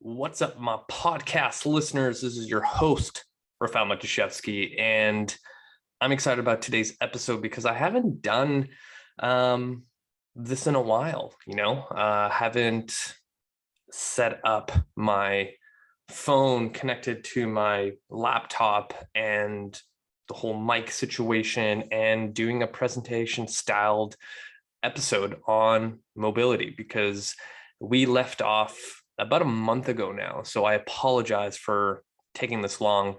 What's up, my podcast listeners? This is your host, Rafał Matuszewski, and I'm excited about today's episode because I haven't done this in a while. Haven't set up my phone connected to my laptop and the whole mic situation and doing a presentation styled episode on mobility because we left off about a month ago now. So I apologize for taking this long.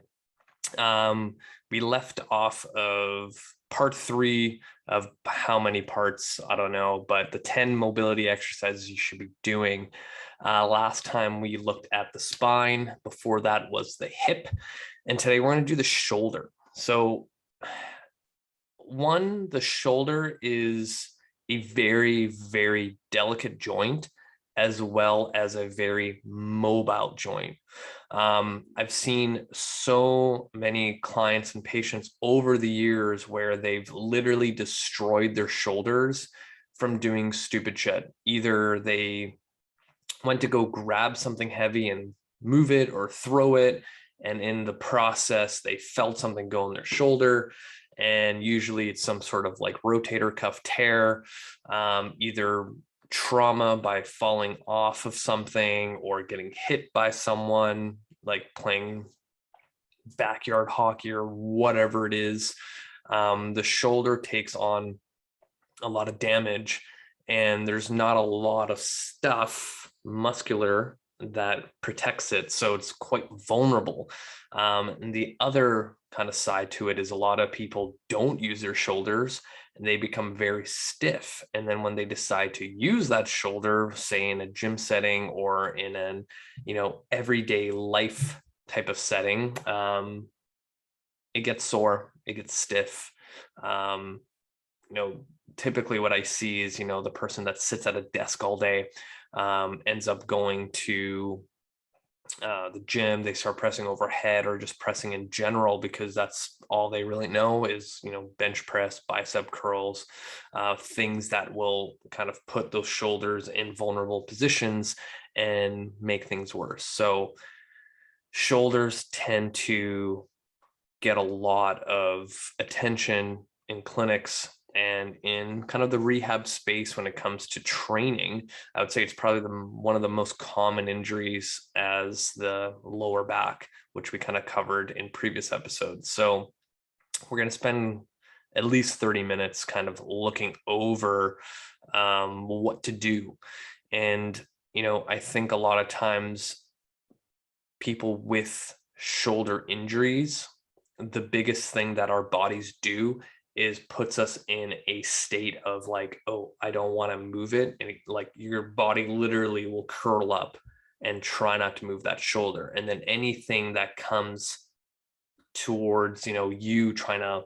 We left off of part 3 of how many parts, I don't know, but the 10 mobility exercises you should be doing. Last time we looked at the spine, before that was the hip, and today we're going to do the shoulder. So the shoulder is a very, very delicate joint, as well as a very mobile joint. I've seen so many clients and patients over the years where they've literally destroyed their shoulders from doing stupid shit. Either they went to go grab something heavy and move it or throw it, and in the process, they felt something go in their shoulder. And usually it's some sort of like rotator cuff tear, either trauma by falling off of something or getting hit by someone, like playing backyard hockey or whatever it is. The shoulder takes on a lot of damage, and there's not a lot of stuff muscular that protects it, so it's quite vulnerable. And the other kind of side to it is a lot of people don't use their shoulders and they become very stiff. And then when they decide to use that shoulder, say in a gym setting or in an, everyday life type of setting, it gets sore, it gets stiff. Typically what I see is, the person that sits at a desk all day ends up going to the gym. They start pressing overhead or just pressing in general because that's all they really know is, bench press, bicep curls, things that will kind of put those shoulders in vulnerable positions and make things worse. So shoulders tend to get a lot of attention in clinics and in kind of the rehab space when it comes to training. I would say it's probably one of the most common injuries as the lower back, which we kind of covered in previous episodes. So we're going to spend at least 30 minutes kind of looking over what to do. And, I think a lot of times people with shoulder injuries, the biggest thing that our bodies do is puts us in a state of like, oh, I don't want to move it. And like your body literally will curl up and try not to move that shoulder. And then anything that comes towards, you trying to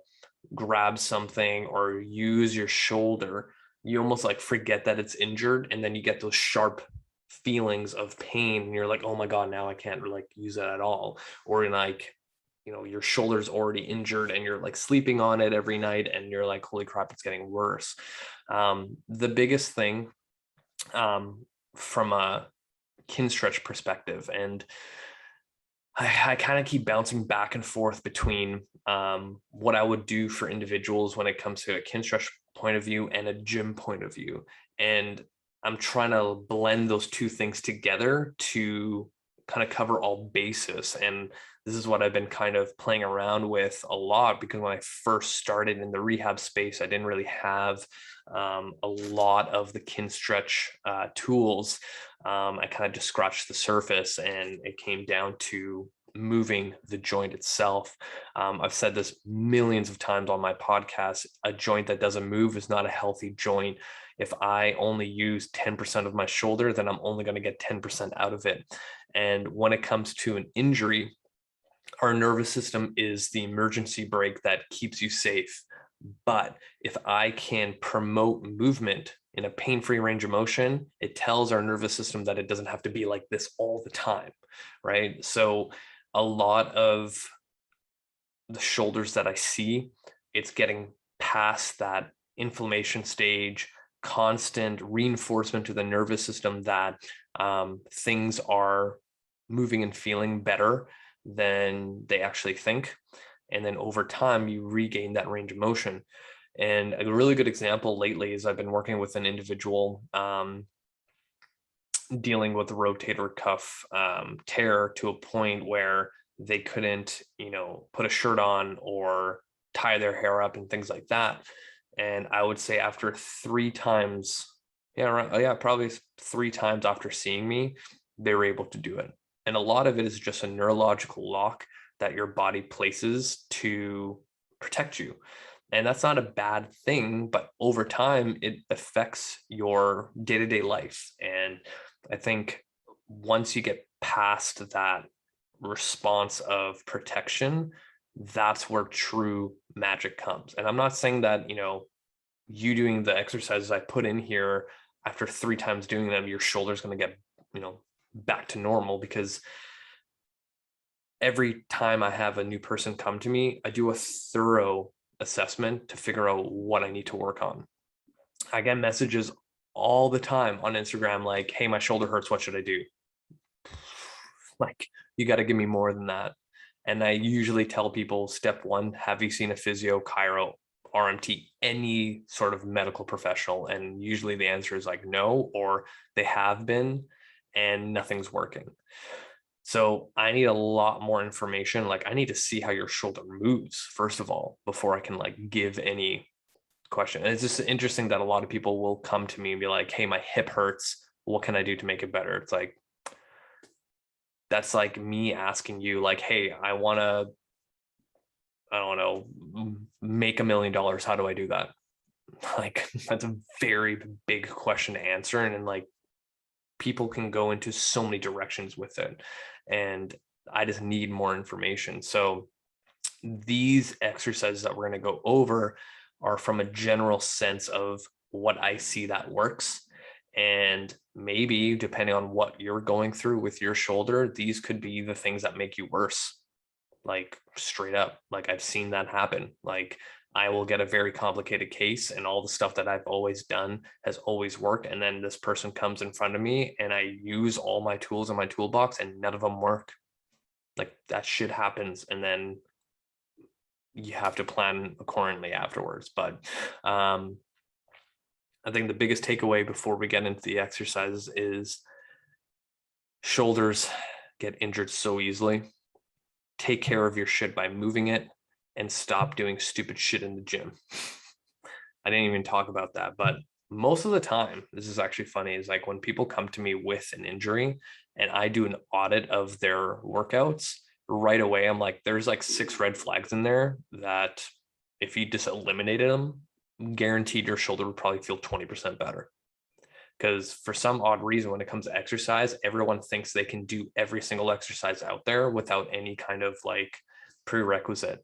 grab something or use your shoulder, you almost like forget that it's injured. And then you get those sharp feelings of pain. And you're like, oh my God, now I can't like use it at all. Or like, your shoulder's already injured and you're like sleeping on it every night and you're like, holy crap, it's getting worse. The biggest thing from a Kinstretch perspective, and I kind of keep bouncing back and forth between what I would do for individuals when it comes to a Kinstretch point of view and a gym point of view. And I'm trying to blend those two things together to kind of cover all bases. And this is what I've been kind of playing around with a lot, because when I first started in the rehab space, I didn't really have a lot of the Kinstretch tools. I kind of just scratched the surface and it came down to moving the joint itself. I've said this millions of times on my podcast. A joint that doesn't move is not a healthy joint. If I only use 10% of my shoulder, then I'm only going to get 10% out of it. And when it comes to an injury, our nervous system is the emergency brake that keeps you safe. But if I can promote movement in a pain-free range of motion, it tells our nervous system that it doesn't have to be like this all the time, right? So a lot of the shoulders that I see, it's getting past that inflammation stage, constant reinforcement to the nervous system that things are moving and feeling better than they actually think. And then over time, you regain that range of motion. And a really good example lately is I've been working with an individual dealing with the rotator cuff tear to a point where they couldn't, put a shirt on or tie their hair up and things like that. And I would say after 3 times, probably 3 times after seeing me, they were able to do it. And a lot of it is just a neurological lock that your body places to protect you. And that's not a bad thing, but over time, it affects your day-to-day life. And I think once you get past that response of protection, that's where true magic comes. And I'm not saying that, you doing the exercises I put in here, after 3 times doing them, your shoulder's going to get, back to normal, because every time I have a new person come to me, I do a thorough assessment to figure out what I need to work on. I get messages all the time on Instagram like, hey, my shoulder hurts, what should I do? Like, you got to give me more than that. And I usually tell people, step 1, have you seen a physio, chiro, RMT, any sort of medical professional? And usually the answer is like no, or they have been and nothing's working. So I need a lot more information. Like, I need to see how your shoulder moves, first of all, before I can like give any question. And it's just interesting that a lot of people will come to me and be like, hey, my hip hurts, what can I do to make it better? It's like, that's like me asking you like, hey, I want to, I don't know, make $1 million. How do I do that? Like, that's a very big question to answer. And like, people can go into so many directions with it. And I just need more information. So these exercises that we're going to go over are from a general sense of what I see that works. And maybe depending on what you're going through with your shoulder, these could be the things that make you worse. Like, straight up, like, I've seen that happen. Like, I will get a very complicated case and all the stuff that I've always done has always worked. And then this person comes in front of me and I use all my tools in my toolbox and none of them work. Like, that shit happens. And then you have to plan accordingly afterwards. But I think the biggest takeaway before we get into the exercises is shoulders get injured so easily. Take care of your shit by moving it and stop doing stupid shit in the gym. I didn't even talk about that, but most of the time, this is actually funny, is like when people come to me with an injury and I do an audit of their workouts, right away, I'm like, there's like 6 red flags in there that if you just eliminated them, guaranteed your shoulder would probably feel 20% better. Because for some odd reason, when it comes to exercise, everyone thinks they can do every single exercise out there without any kind of like prerequisite.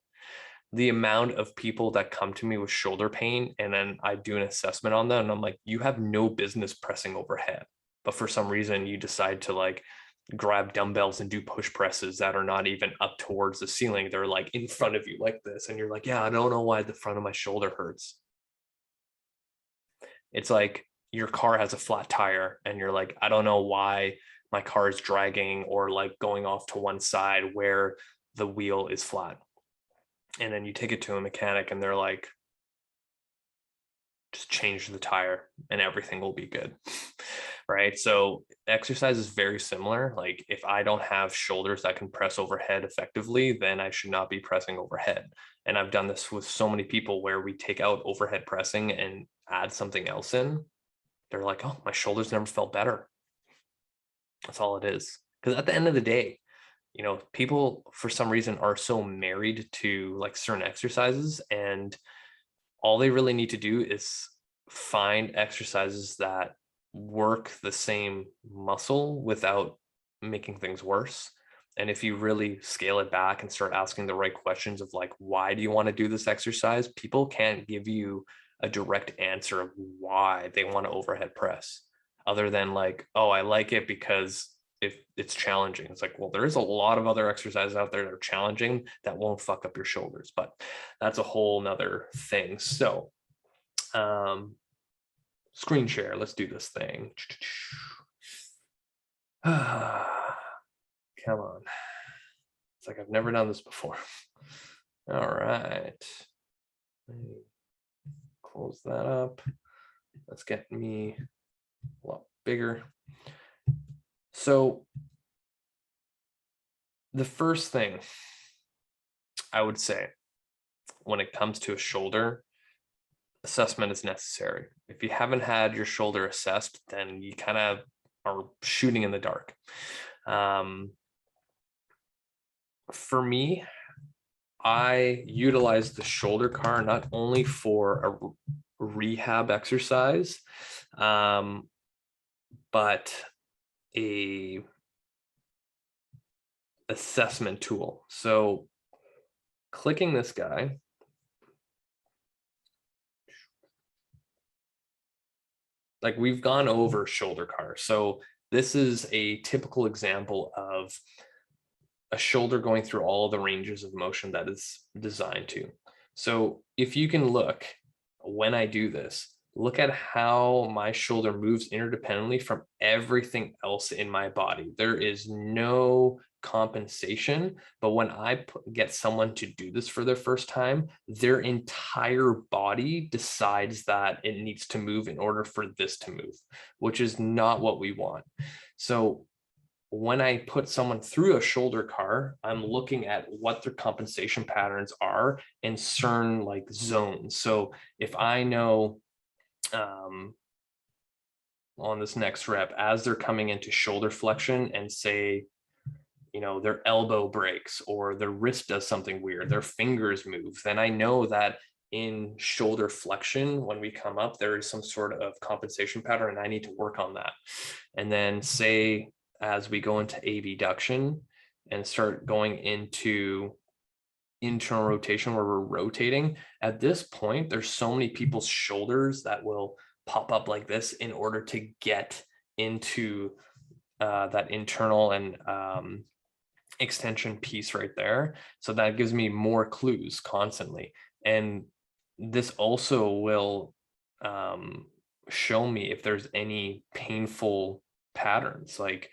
The amount of people that come to me with shoulder pain and then I do an assessment on them and I'm like, you have no business pressing overhead. But for some reason, you decide to like grab dumbbells and do push presses that are not even up towards the ceiling. They're like in front of you like this. And you're like, yeah, I don't know why the front of my shoulder hurts. It's like your car has a flat tire and you're like, I don't know why my car is dragging or like going off to one side where the wheel is flat. And then you take it to a mechanic and they're like, just change the tire and everything will be good. Right? So exercise is very similar. Like, if I don't have shoulders that can press overhead effectively, then I should not be pressing overhead. And I've done this with so many people where we take out overhead pressing and add something else in. They're like, oh, my shoulders never felt better. That's all it is. Because at the end of the day, people for some reason are so married to like certain exercises, and all they really need to do is find exercises that work the same muscle without making things worse. And if you really scale it back and start asking the right questions of like, why do you want to do this exercise? People can't give you a direct answer of why they want to overhead press, other than like, oh, I like it because if it's challenging. It's like, well, there is a lot of other exercises out there that are challenging that won't fuck up your shoulders, but that's a whole nother thing. So screen share, let's do this thing. Okay, Come on. It's like I've never done this before. All right. Close that up. Let's get me a lot bigger. So the first thing I would say when it comes to a shoulder, assessment is necessary. If you haven't had your shoulder assessed, then you kind of are shooting in the dark. For me, I utilize the shoulder car not only for a rehab exercise, but a assessment tool. So clicking this guy, like we've gone over shoulder car. So this is a typical example of a shoulder going through all the ranges of motion that is designed to. So if you can look, when I do this, look at how my shoulder moves interdependently from everything else in my body. There is no compensation, but when I get someone to do this for their first time, their entire body decides that it needs to move in order for this to move, which is not what we want. So when I put someone through a shoulder car, I'm looking at what their compensation patterns are in certain like zones. So if I know on this next rep, as they're coming into shoulder flexion and say, you know, their elbow breaks or their wrist does something weird, their fingers move, then I know that in shoulder flexion, when we come up, there is some sort of compensation pattern and I need to work on that. And then say, as we go into abduction and start going into internal rotation where we're rotating, at this point, there's so many people's shoulders that will pop up like this in order to get into that internal and extension piece right there. So that gives me more clues constantly. And this also will show me if there's any painful patterns. Like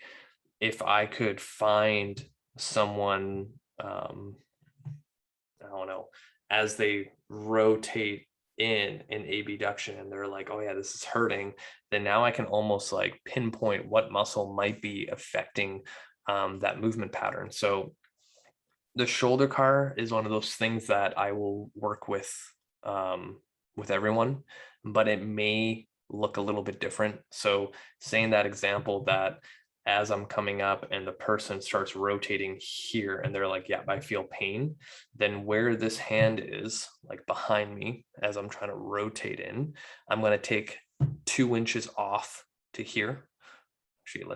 if I could find someone, I don't know, as they rotate in an abduction and they're like, oh yeah, this is hurting, then now I can almost like pinpoint what muscle might be affecting that movement pattern. So the shoulder car is one of those things that I will work with everyone, but it may look a little bit different. So saying that example that as I'm coming up and the person starts rotating here and they're like, yeah, I feel pain, then where this hand is like behind me as I'm trying to rotate in, I'm going to take 2 inches off to here. Actually,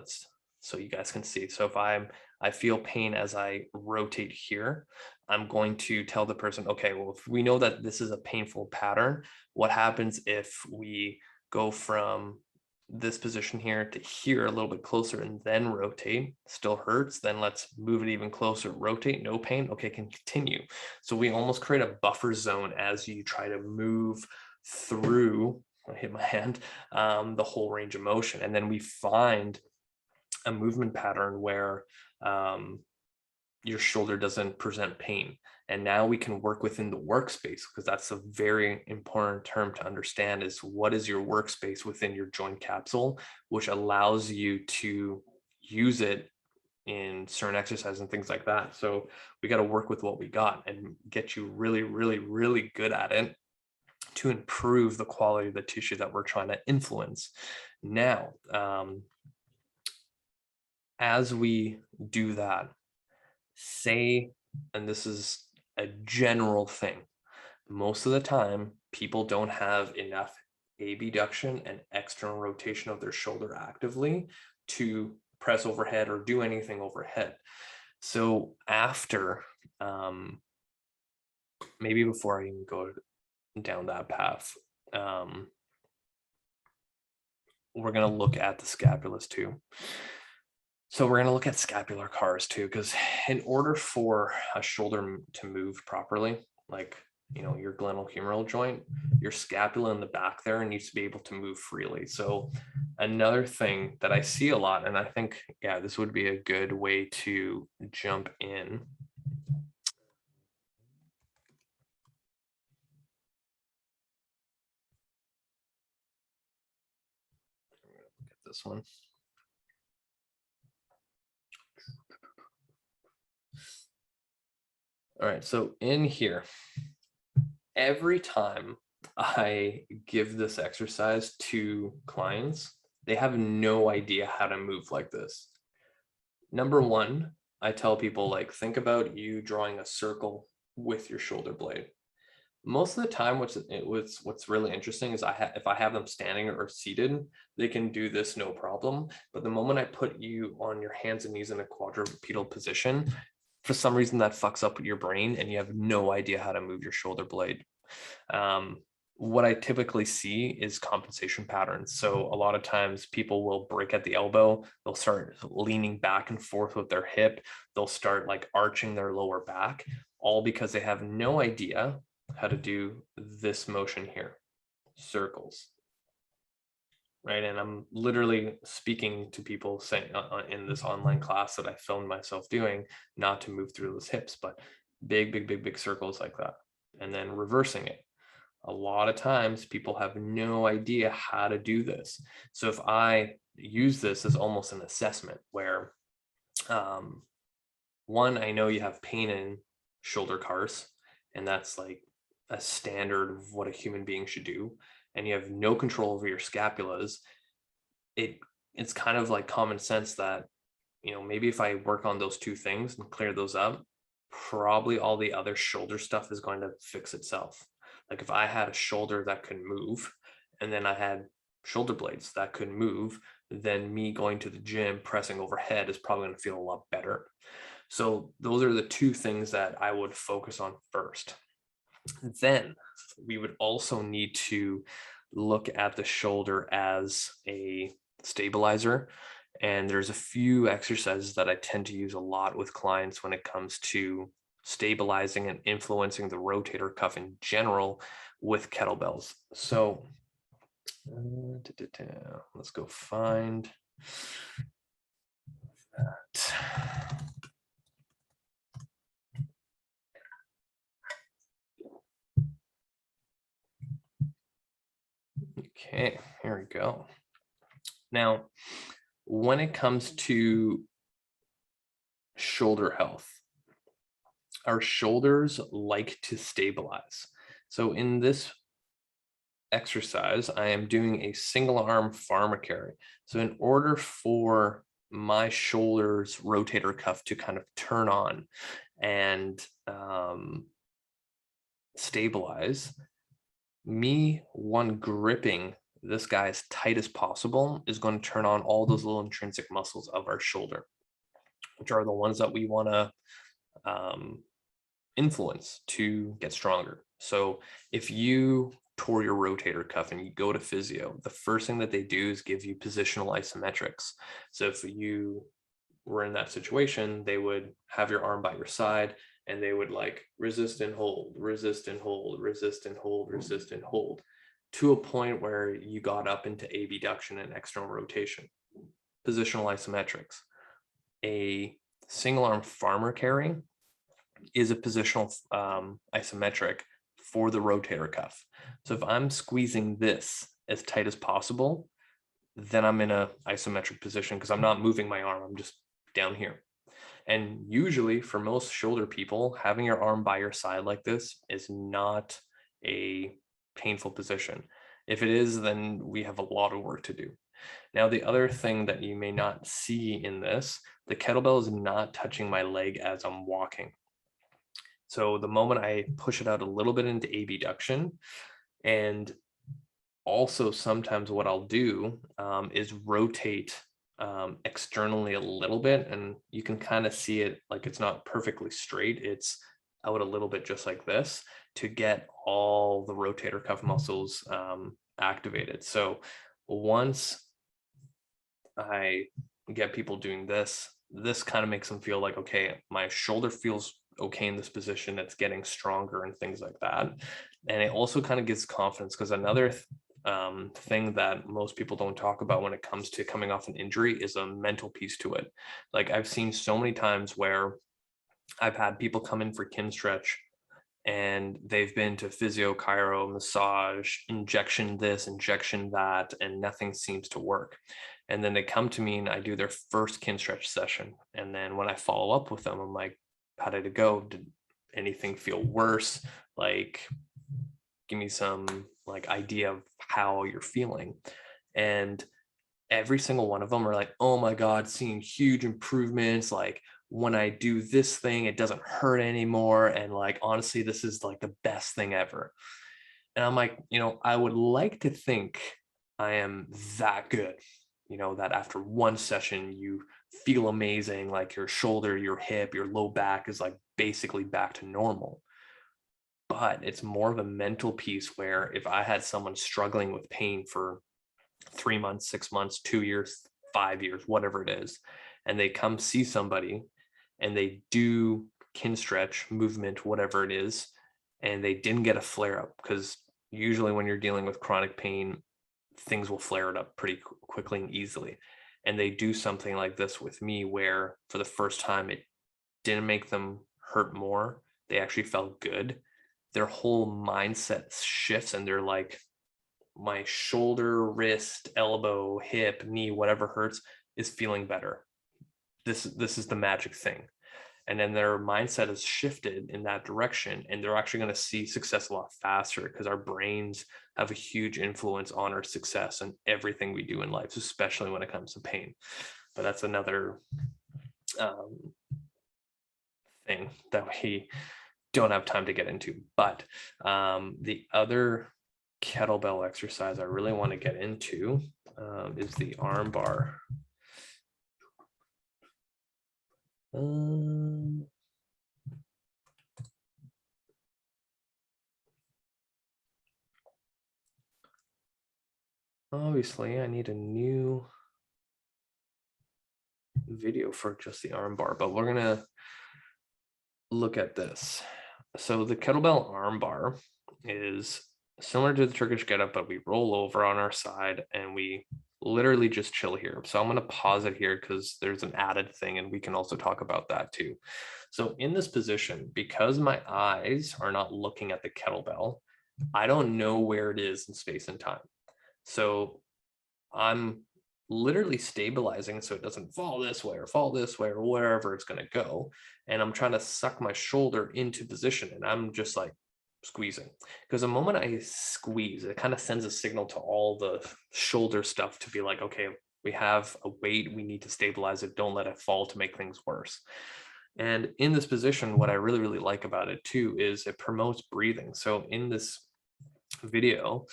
so you guys can see. So if I feel pain as I rotate here, I'm going to tell the person, okay, well, if we know that this is a painful pattern, what happens if we go from this position here to here a little bit closer and then rotate? Still hurts, then let's move it even closer, rotate, no pain, okay, can continue. So we almost create a buffer zone as you try to move through, I hit my hand, the whole range of motion. And then we find a movement pattern where your shoulder doesn't present pain. And now we can work within the workspace, because that's a very important term to understand, is what is your workspace within your joint capsule, which allows you to use it in certain exercises and things like that. So we got to work with what we got and get you really, really, really good at it to improve the quality of the tissue that we're trying to influence. Now, as we do that, say, and this is a general thing, most of the time people don't have enough abduction and external rotation of their shoulder actively to press overhead or do anything overhead. So after, maybe before I even go down that path, we're going to look at the scapulus too. So we're going to look at scapular cars too, because in order for a shoulder to move properly, like your glenohumeral joint, your scapula in the back there needs to be able to move freely. So another thing that I see a lot, and I think, yeah, this would be a good way to jump in. Look at this one. All right, so in here, every time I give this exercise to clients, they have no idea how to move like this. Number one, I tell people, like, think about you drawing a circle with your shoulder blade. Most of the time, what's really interesting is if I have them standing or seated, they can do this no problem. But the moment I put you on your hands and knees in a quadrupedal position, for some reason that fucks up your brain and you have no idea how to move your shoulder blade. What I typically see is compensation patterns. So a lot of times people will break at the elbow, they'll start leaning back and forth with their hip, they'll start like arching their lower back, all because they have no idea how to do this motion here, circles. Right. And I'm literally speaking to people saying in this online class that I filmed myself doing, not to move through those hips, but big circles like that, and then reversing it. A lot of times people have no idea how to do this. So if I use this as almost an assessment where, one, I know you have pain in shoulder cars, and that's like a standard of what a human being should do, and you have no control over your scapulas, it's kind of like common sense that, maybe if I work on those two things and clear those up, probably all the other shoulder stuff is going to fix itself. Like if I had a shoulder that could move, and then I had shoulder blades that could move, then me going to the gym pressing overhead is probably going to feel a lot better. So those are the two things that I would focus on first. Then we would also need to look at the shoulder as a stabilizer. And there's a few exercises that I tend to use a lot with clients when it comes to stabilizing and influencing the rotator cuff in general with kettlebells. So let's go find that. Okay, here we go. Now, when it comes to shoulder health, our shoulders like to stabilize. So in this exercise, I am doing a single arm farmer carry. So in order for my shoulders rotator cuff to kind of turn on and stabilize, me gripping this guy as tight as possible is going to turn on all those little intrinsic muscles of our shoulder, which are the ones that we want to influence to get stronger. So if you tore your rotator cuff and you go to physio, the first thing that they do is give you positional isometrics. So if you were in that situation, they would have your arm by your side and they would like resist and hold, resist and hold, resist and hold, resist and hold, to a point where you got up into abduction and external rotation. Positional isometrics. A single arm farmer carry is a positional isometric for the rotator cuff. So if I'm squeezing this as tight as possible, then I'm in a isometric position because I'm not moving my arm, I'm just down here. And usually for most shoulder people, having your arm by your side like this is not a painful position. If it is, then we have a lot of work to do. Now, the other thing that you may not see in this, the kettlebell is not touching my leg as I'm walking. So the moment I push it out a little bit into abduction, and also sometimes what I'll do is rotate externally a little bit, and you can kind of see it like it's not perfectly straight. It's out a little bit just like this to get all the rotator cuff muscles activated. So once I get people doing this, this kind of makes them feel like, okay, my shoulder feels okay in this position, it's getting stronger and things like that. And it also kind of gives confidence, because another thing that most people don't talk about when it comes to coming off an injury is a mental piece to it. Like I've seen so many times where I've had people come in for kin stretch and they've been to physio, chiro, massage, injection this, injection that, and nothing seems to work. And then they come to me and I do their first kin stretch session. And then when I follow up with them, I'm like, how did it go? Did anything feel worse? Like, give me some like idea of how you're feeling. And every single one of them are like, oh my God, seeing huge improvements. Like when I do this thing, it doesn't hurt anymore. And like, honestly, this is like the best thing ever. And I'm like, I would like to think I am that good, that after one session, you feel amazing, like your shoulder, your hip, your low back is like basically back to normal. But it's more of a mental piece where if I had someone struggling with pain for 3 months, 6 months, 2 years, 5 years, whatever it is, and they come see somebody and they do kin stretch movement, whatever it is, and they didn't get a flare up, because usually when you're dealing with chronic pain, things will flare it up pretty quickly and easily. And they do something like this with me where for the first time, it didn't make them hurt more. They actually felt good. Their whole mindset shifts and they're like, my shoulder, wrist, elbow, hip, knee, whatever hurts is feeling better. This is the magic thing. And then their mindset has shifted in that direction, and they're actually going to see success a lot faster, because our brains have a huge influence on our success and everything we do in life, especially when it comes to pain. But that's another thing that we don't have time to get into. But the other kettlebell exercise I really want to get into is the arm bar. Obviously, I need a new video for just the arm bar, but we're gonna look at this. So the kettlebell arm bar is similar to the Turkish get up, but we roll over on our side and we literally just chill here. So I'm going to pause it here because there's an added thing and we can also talk about that too. So in this position, because my eyes are not looking at the kettlebell, I don't know where it is in space and time. So I'm literally stabilizing so it doesn't fall this way or wherever it's going to go. And I'm trying to suck my shoulder into position, and I'm just like squeezing, because the moment I squeeze, it kind of sends a signal to all the shoulder stuff to be like, okay, we have a weight, we need to stabilize it, don't let it fall to make things worse. And in this position, what I really, really like about it too is it promotes breathing. So in this video,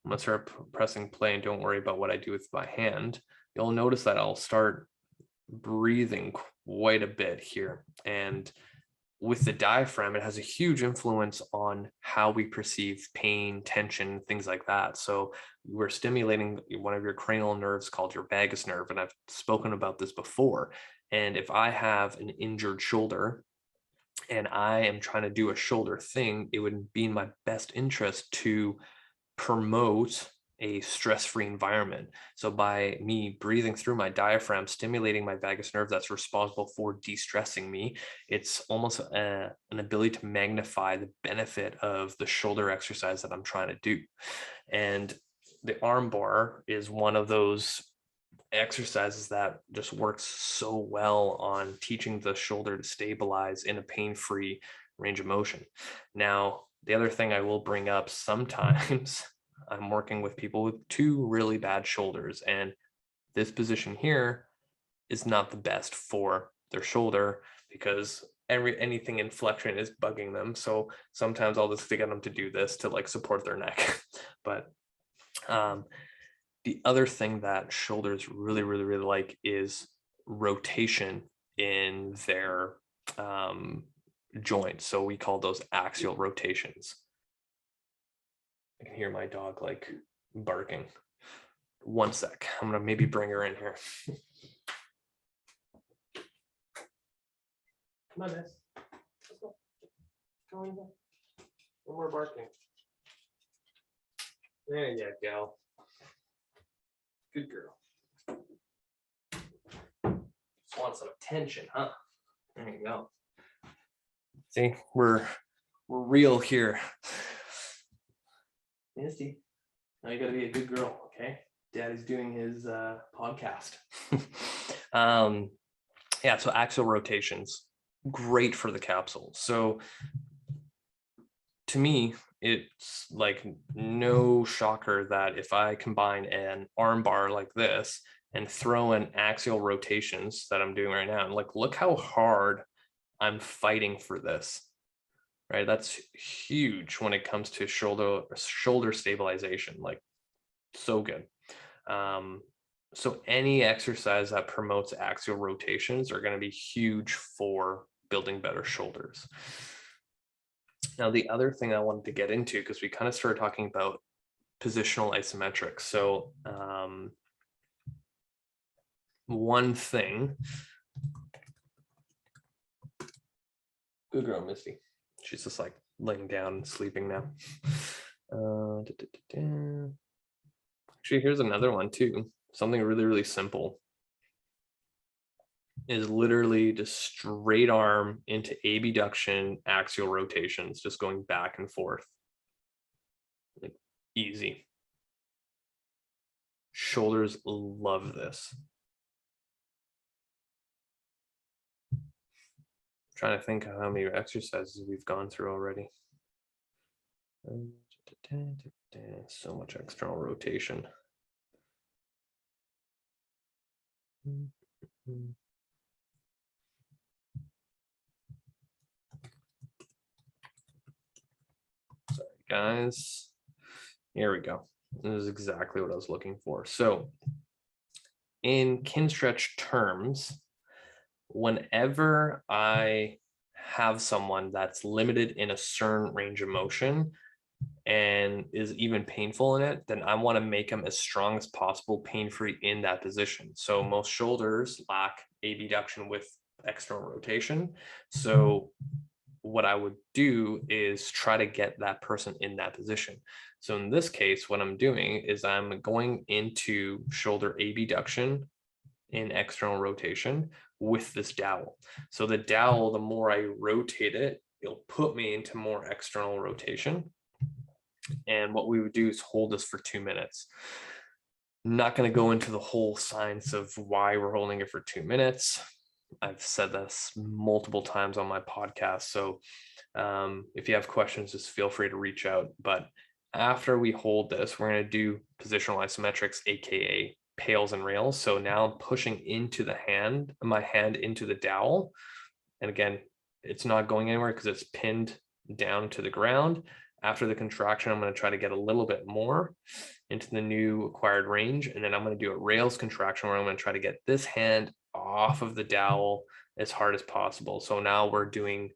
I'm gonna start pressing play, and don't worry about what I do with my hand. You'll notice that I'll start breathing quite a bit here. And with the diaphragm, it has a huge influence on how we perceive pain, tension, things like that. So we're stimulating one of your cranial nerves called your vagus nerve. And I've spoken about this before. And if I have an injured shoulder and I am trying to do a shoulder thing, it would be in my best interest to promote a stress-free environment. So by me breathing through my diaphragm, stimulating my vagus nerve that's responsible for de-stressing me, it's almost an ability to magnify the benefit of the shoulder exercise that I'm trying to do. And the arm bar is one of those exercises that just works so well on teaching the shoulder to stabilize in a pain-free range of motion. Now, the other thing I will bring up, sometimes I'm working with people with two really bad shoulders, and this position here is not the best for their shoulder because anything in flexion is bugging them. So sometimes I'll just get them to do this to like support their neck. But the other thing that shoulders really, really, really like is rotation in their joints. So we call those axial rotations. I can hear my dog like barking. One sec. I'm gonna maybe bring her in here. Come on, miss. Let's go. Go in there. No more barking. There you go. Good girl. Just want some attention, huh? There you go. See, we're real here. Misty, now you gotta be a good girl, okay? Daddy's doing his podcast. Yeah, so axial rotations, great for the capsule. So to me, it's like no shocker that if I combine an arm bar like this and throw in axial rotations that I'm doing right now, and like, look how hard I'm fighting for this, right? That's huge when it comes to shoulder stabilization, like so good. So any exercise that promotes axial rotations are going to be huge for building better shoulders. Now, the other thing I wanted to get into, because we kind of started talking about positional isometric. So one thing, good girl, Misty. She's just like laying down and sleeping now. Actually, here's another one too. Something really, really simple is literally just straight arm into abduction, axial rotations, just going back and forth. Like, easy. Shoulders love this. I'm trying to think of how many exercises we've gone through already. So much external rotation. Sorry, guys. Here we go. This is exactly what I was looking for. So in Kinstretch terms, whenever I have someone that's limited in a certain range of motion and is even painful in it, then I want to make them as strong as possible, pain-free in that position. So most shoulders lack abduction with external rotation. So what I would do is try to get that person in that position. So in this case, what I'm doing is I'm going into shoulder abduction in external rotation with this dowel. So the dowel, the more I rotate it, it'll put me into more external rotation. And what we would do is hold this for 2 minutes. I'm not going to go into the whole science of why we're holding it for 2 minutes. I've said this multiple times on my podcast. So if you have questions, just feel free to reach out. But after we hold this, we're going to do positional isometrics, AKA pails and rails. So now I'm pushing into the hand, my hand into the dowel. And again, it's not going anywhere because it's pinned down to the ground. After the contraction, I'm going to try to get a little bit more into the new acquired range. And then I'm going to do a rails contraction where I'm going to try to get this hand off of the dowel as hard as possible. So now we're doing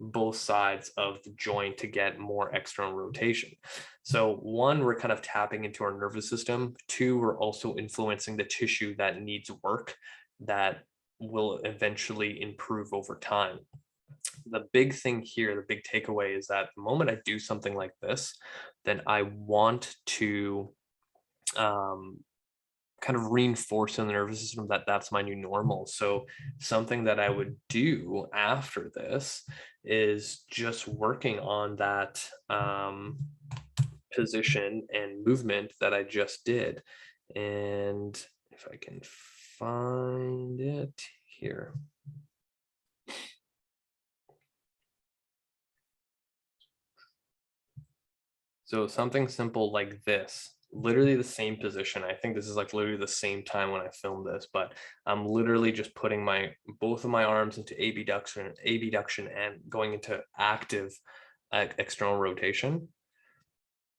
both sides of the joint to get more external rotation. So one, we're kind of tapping into our nervous system. Two, we're also influencing the tissue that needs work that will eventually improve over time. The big thing here, the big takeaway is that the moment I do something like this, then I want to kind of reinforce in the nervous system that that's my new normal. So something that I would do after this is just working on that position and movement that I just did. And if I can find it here. So something simple like this, literally the same position. I think this is like literally the same time when I filmed this, but I'm literally just putting both of my arms into abduction and going into active external rotation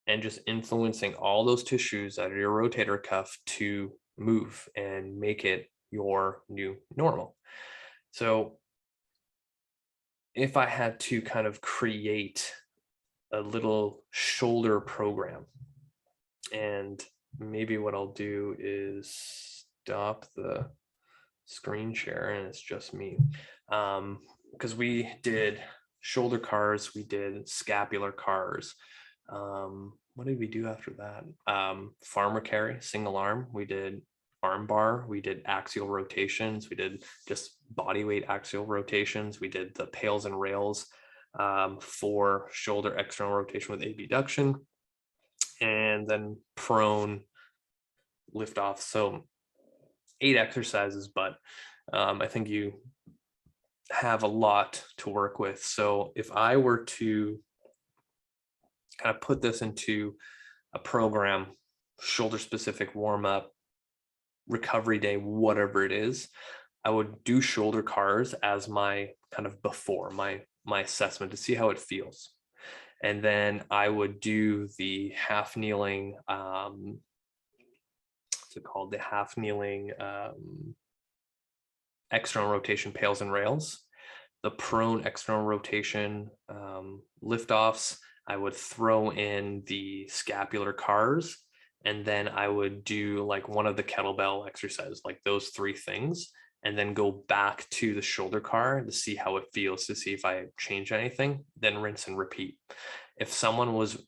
and just influencing all those tissues out of your rotator cuff to move and make it your new normal. So if I had to kind of create a little shoulder program, and maybe what I'll do is stop the screen share and it's just me, because we did shoulder cars, we did scapular cars. What did we do after that? Farmer carry, single arm. We did arm bar. We did axial rotations. We did just body weight axial rotations. We did the pails and rails for shoulder external rotation with abduction, and then prone lift off. So 8 exercises, but I think you have a lot to work with. So if I were to kind of put this into a program, shoulder specific warm up, recovery day, whatever it is, I would do shoulder cars as my kind of before my assessment to see how it feels. And then I would do the half kneeling, what's it called? The half kneeling external rotation pails and rails, the prone external rotation lift offs. I would throw in the scapular cars, and then I would do like one of the kettlebell exercises, like those 3 things, and then go back to the shoulder car to see how it feels, to see if I change anything, then rinse and repeat. If someone was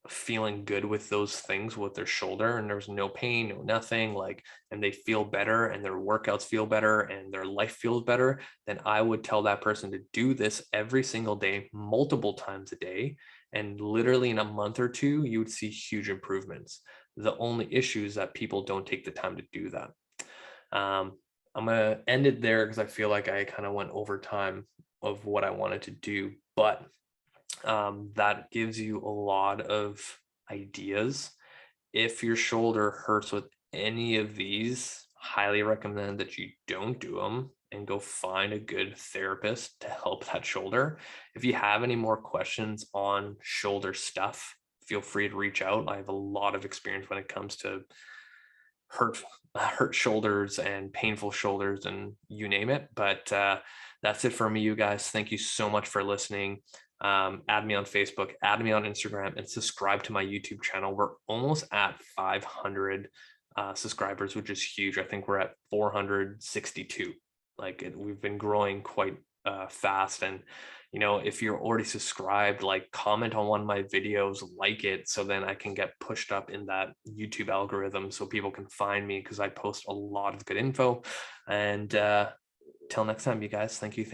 feeling good with those things with their shoulder and there's no pain, no nothing, like, and they feel better and their workouts feel better and their life feels better, then I would tell that person to do this every single day, multiple times a day. And literally in a month or 2, you would see huge improvements. The only issue is that people don't take the time to do that. I'm going to end it there because I feel like I kind of went over time of what I wanted to do, but that gives you a lot of ideas. If your shoulder hurts with any of these, highly recommend that you don't do them and go find a good therapist to help that shoulder. If you have any more questions on shoulder stuff, feel free to reach out. I have a lot of experience when it comes to hurt shoulders and painful shoulders and you name it. But that's it for me, you guys. Thank you so much for listening. Add me on Facebook, add me on Instagram, and subscribe to my YouTube channel. We're almost at 500 subscribers, which is huge. I think we're at 462. We've been growing quite fast. And you know, if you're already subscribed, like, comment on one of my videos, like it, so then I can get pushed up in that YouTube algorithm so people can find me, because I post a lot of good info. And till next time, you guys, thank you.